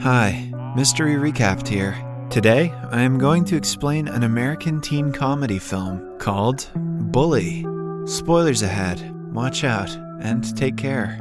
Hi, Mystery Recapped here. Today, I am going to explain an American teen comedy film called Bully. Spoilers ahead, watch out, and take care.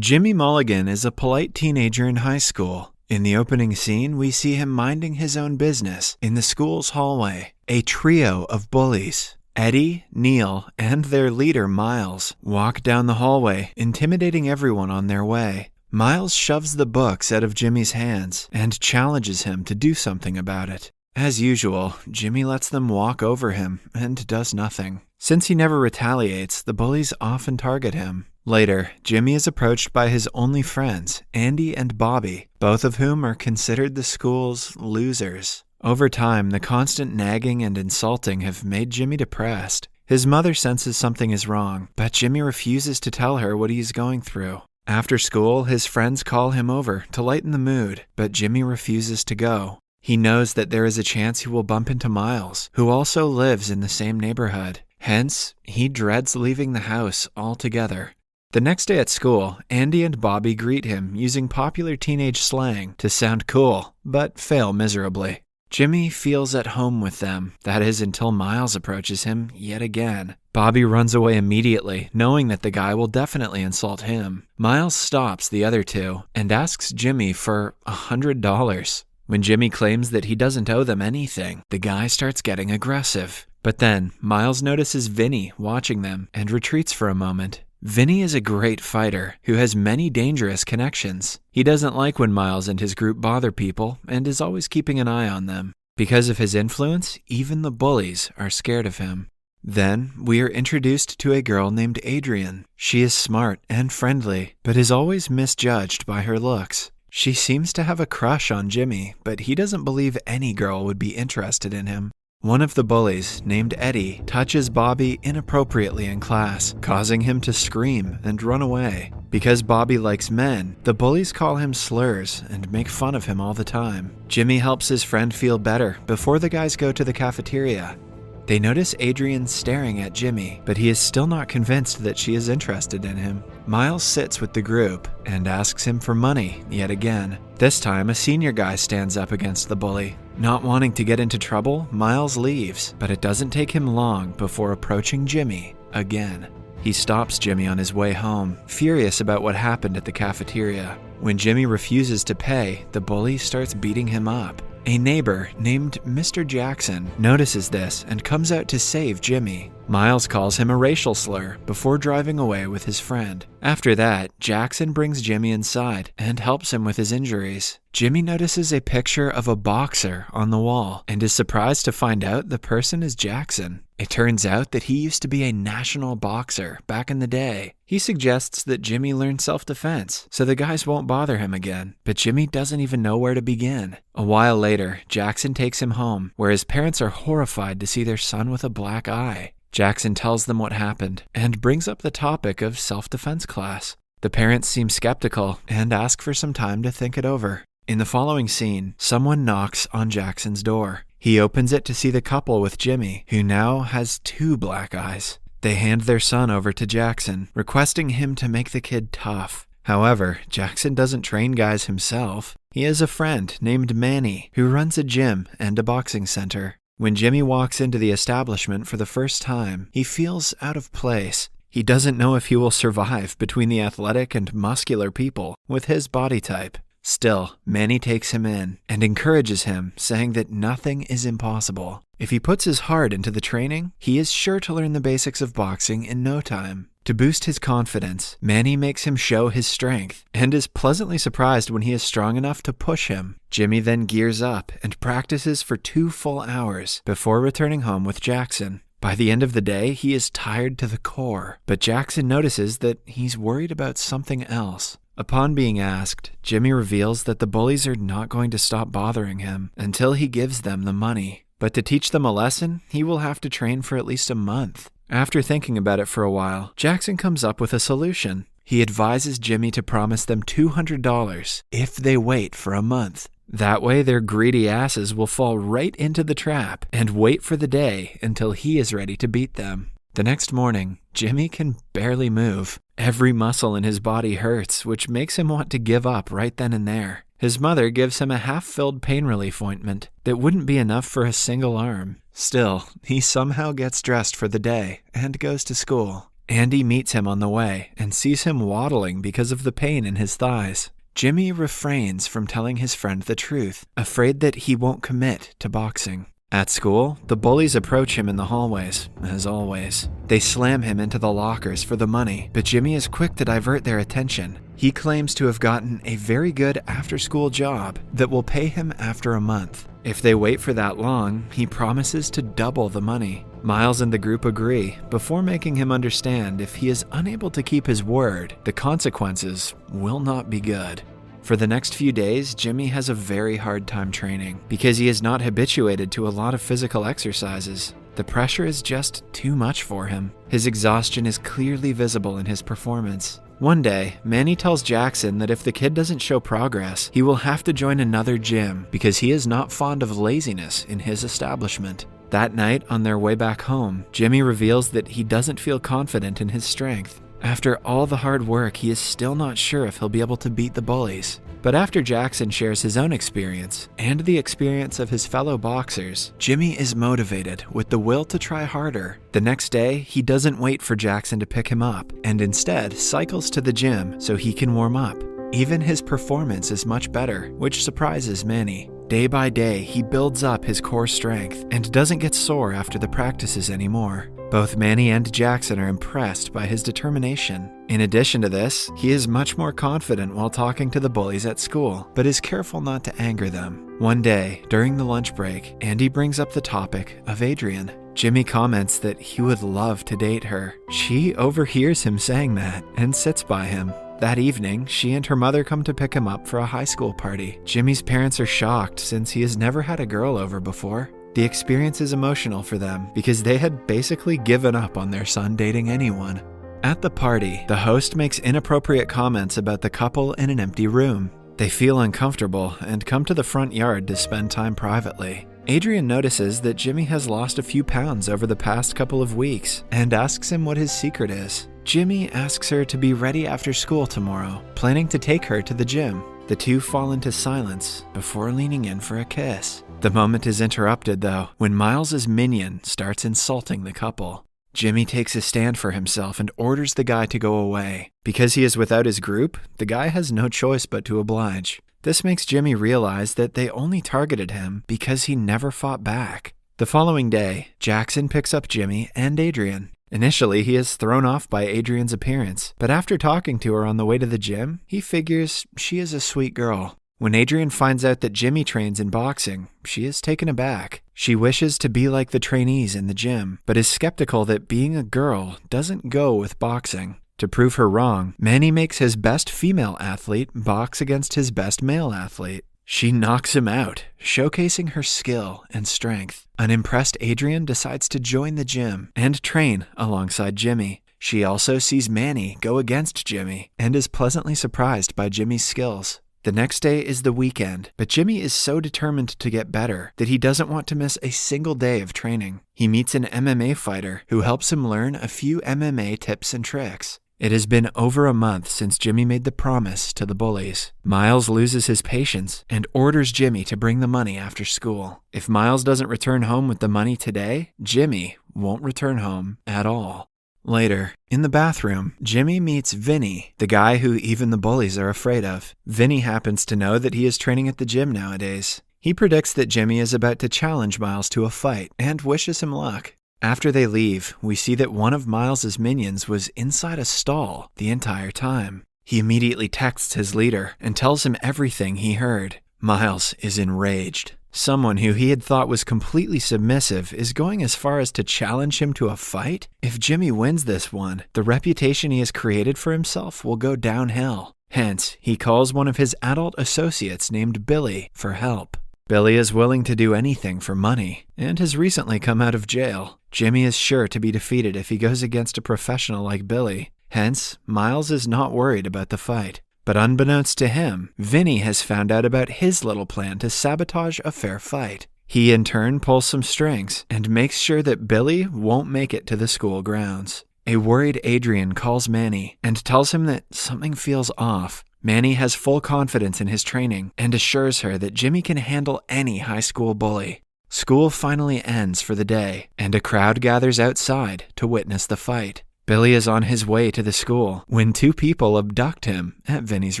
Jimmy Mulligan is a polite teenager in high school. In the opening scene, we see him minding his own business in the school's hallway. A trio of bullies, Eddie, Neil, and their leader, Miles, walk down the hallway, intimidating everyone on their way. Miles shoves the books out of Jimmy's hands and challenges him to do something about it. As usual, Jimmy lets them walk over him and does nothing. Since he never retaliates, the bullies often target him. Later, Jimmy is approached by his only friends, Andy and Bobby, both of whom are considered the school's losers. Over time, the constant nagging and insulting have made Jimmy depressed. His mother senses something is wrong, but Jimmy refuses to tell her what he is going through. After school, his friends call him over to lighten the mood, but Jimmy refuses to go. He knows that there is a chance he will bump into Miles, who also lives in the same neighborhood. Hence, he dreads leaving the house altogether. The next day at school, Andy and Bobby greet him using popular teenage slang to sound cool, but fail miserably. Jimmy feels at home with them, that is until Miles approaches him yet again. Bobby runs away immediately, knowing that the guy will definitely insult him. Miles stops the other two and asks Jimmy for $100. When Jimmy claims that he doesn't owe them anything, the guy starts getting aggressive. But then, Miles notices Vinny watching them and retreats for a moment. Vinny is a great fighter who has many dangerous connections. He doesn't like when Miles and his group bother people and is always keeping an eye on them. Because of his influence, even the bullies are scared of him. Then, we are introduced to a girl named Adrian. She is smart and friendly, but is always misjudged by her looks. She seems to have a crush on Jimmy, but he doesn't believe any girl would be interested in him. One of the bullies, named Eddie, touches Bobby inappropriately in class, causing him to scream and run away. Because Bobby likes men, the bullies call him slurs and make fun of him all the time. Jimmy helps his friend feel better before the guys go to the cafeteria. They notice Adrian staring at Jimmy, but he is still not convinced that she is interested in him. Miles sits with the group and asks him for money yet again. This time, a senior guy stands up against the bully. Not wanting to get into trouble, Miles leaves, but it doesn't take him long before approaching Jimmy again. He stops Jimmy on his way home, furious about what happened at the cafeteria. When Jimmy refuses to pay, the bully starts beating him up. A neighbor named Mr. Jackson notices this and comes out to save Jimmy. Miles calls him a racial slur before driving away with his friend. After that, Jackson brings Jimmy inside and helps him with his injuries. Jimmy notices a picture of a boxer on the wall and is surprised to find out the person is Jackson. It turns out that he used to be a national boxer back in the day. He suggests that Jimmy learn self-defense so the guys won't bother him again, but Jimmy doesn't even know where to begin. A while later, Jackson takes him home, where his parents are horrified to see their son with a black eye. Jackson tells them what happened and brings up the topic of self-defense class. The parents seem skeptical and ask for some time to think it over. In the following scene, someone knocks on Jackson's door. He opens it to see the couple with Jimmy, who now has 2 black eyes. They hand their son over to Jackson, requesting him to make the kid tough. However, Jackson doesn't train guys himself. He has a friend named Manny, who runs a gym and a boxing center. When Jimmy walks into the establishment for the first time, he feels out of place. He doesn't know if he will survive between the athletic and muscular people with his body type. Still, Manny takes him in and encourages him, saying that nothing is impossible. If he puts his heart into the training, he is sure to learn the basics of boxing in no time. To boost his confidence, Manny makes him show his strength and is pleasantly surprised when he is strong enough to push him. Jimmy then gears up and practices for 2 full hours before returning home with Jackson. By the end of the day, he is tired to the core, but Jackson notices that he's worried about something else. Upon being asked, Jimmy reveals that the bullies are not going to stop bothering him until he gives them the money. But to teach them a lesson, he will have to train for at least a month. After thinking about it for a while, Jackson comes up with a solution. He advises Jimmy to promise them $200 if they wait for a month. That way, their greedy asses will fall right into the trap and wait for the day until he is ready to beat them. The next morning, Jimmy can barely move. Every muscle in his body hurts, which makes him want to give up right then and there. His mother gives him a half-filled pain relief ointment that wouldn't be enough for a single arm. Still, he somehow gets dressed for the day and goes to school. Andy meets him on the way and sees him waddling because of the pain in his thighs. Jimmy refrains from telling his friend the truth, afraid that he won't commit to boxing. At school, the bullies approach him in the hallways, as always. They slam him into the lockers for the money, but Jimmy is quick to divert their attention. He claims to have gotten a very good after-school job that will pay him after a month. If they wait for that long, he promises to double the money. Miles and the group agree, before making him understand if he is unable to keep his word, the consequences will not be good. For the next few days, Jimmy has a very hard time training because he is not habituated to a lot of physical exercises. The pressure is just too much for him. His exhaustion is clearly visible in his performance. One day, Manny tells Jackson that if the kid doesn't show progress, he will have to join another gym because he is not fond of laziness in his establishment. That night, on their way back home, Jimmy reveals that he doesn't feel confident in his strength. After all the hard work, he is still not sure if he'll be able to beat the bullies. But after Jackson shares his own experience, and the experience of his fellow boxers, Jimmy is motivated with the will to try harder. The next day, he doesn't wait for Jackson to pick him up, and instead cycles to the gym so he can warm up. Even his performance is much better, which surprises Manny. Day by day, he builds up his core strength and doesn't get sore after the practices anymore. Both Manny and Jackson are impressed by his determination. In addition to this, he is much more confident while talking to the bullies at school, but is careful not to anger them. One day, during the lunch break, Andy brings up the topic of Adrian. Jimmy comments that he would love to date her. She overhears him saying that and sits by him. That evening, she and her mother come to pick him up for a high school party. Jimmy's parents are shocked since he has never had a girl over before. The experience is emotional for them because they had basically given up on their son dating anyone. At the party, the host makes inappropriate comments about the couple in an empty room. They feel uncomfortable and come to the front yard to spend time privately. Adrian notices that Jimmy has lost a few pounds over the past couple of weeks and asks him what his secret is. Jimmy asks her to be ready after school tomorrow, planning to take her to the gym. The two fall into silence before leaning in for a kiss. The moment is interrupted, though, when Miles's minion starts insulting the couple. Jimmy takes a stand for himself and orders the guy to go away. Because he is without his group, the guy has no choice but to oblige. This makes Jimmy realize that they only targeted him because he never fought back. The following day, Jackson picks up Jimmy and Adrian. Initially, he is thrown off by Adrian's appearance, but after talking to her on the way to the gym, he figures she is a sweet girl. When Adrian finds out that Jimmy trains in boxing, she is taken aback. She wishes to be like the trainees in the gym, but is skeptical that being a girl doesn't go with boxing. To prove her wrong, Manny makes his best female athlete box against his best male athlete. She knocks him out, showcasing her skill and strength. Unimpressed Adrian decides to join the gym and train alongside Jimmy. She also sees Manny go against Jimmy and is pleasantly surprised by Jimmy's skills. The next day is the weekend, but Jimmy is so determined to get better that he doesn't want to miss a single day of training. He meets an MMA fighter who helps him learn a few MMA tips and tricks. It has been over a month since Jimmy made the promise to the bullies. Miles loses his patience and orders Jimmy to bring the money after school. If Miles doesn't return home with the money today, Jimmy won't return home at all. Later, in the bathroom, Jimmy meets Vinny, the guy who even the bullies are afraid of. Vinny happens to know that he is training at the gym nowadays. He predicts that Jimmy is about to challenge Miles to a fight and wishes him luck. After they leave, we see that one of Miles's minions was inside a stall the entire time. He immediately texts his leader and tells him everything he heard. Miles is enraged. Someone who he had thought was completely submissive is going as far as to challenge him to a fight? If Jimmy wins this one, the reputation he has created for himself will go downhill. Hence, he calls one of his adult associates named Billy for help. Billy is willing to do anything for money and has recently come out of jail. Jimmy is sure to be defeated if he goes against a professional like Billy. Hence, Miles is not worried about the fight. But unbeknownst to him, Vinny has found out about his little plan to sabotage a fair fight. He in turn pulls some strings and makes sure that Billy won't make it to the school grounds. A worried Adrian calls Manny and tells him that something feels off. Manny has full confidence in his training and assures her that Jimmy can handle any high school bully. School finally ends for the day, and a crowd gathers outside to witness the fight. Billy is on his way to the school when two people abduct him at Vinny's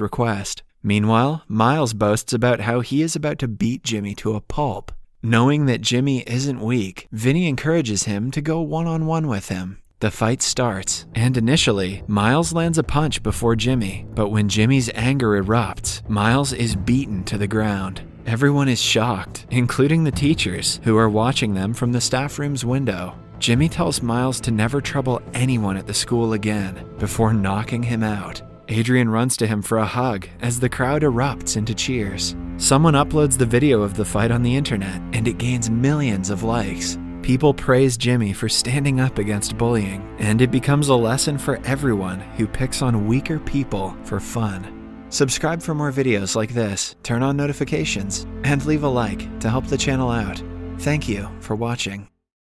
request. Meanwhile, Miles boasts about how he is about to beat Jimmy to a pulp. Knowing that Jimmy isn't weak, Vinny encourages him to go one-on-one with him. The fight starts, and initially, Miles lands a punch before Jimmy, but when Jimmy's anger erupts, Miles is beaten to the ground. Everyone is shocked, including the teachers, who are watching them from the staff room's window. Jimmy tells Miles to never trouble anyone at the school again, before knocking him out. Adrian runs to him for a hug as the crowd erupts into cheers. Someone uploads the video of the fight on the internet, and it gains millions of likes. People praise Jimmy for standing up against bullying, and it becomes a lesson for everyone who picks on weaker people for fun. Subscribe for more videos like this, turn on notifications, and leave a like to help the channel out. Thank you for watching.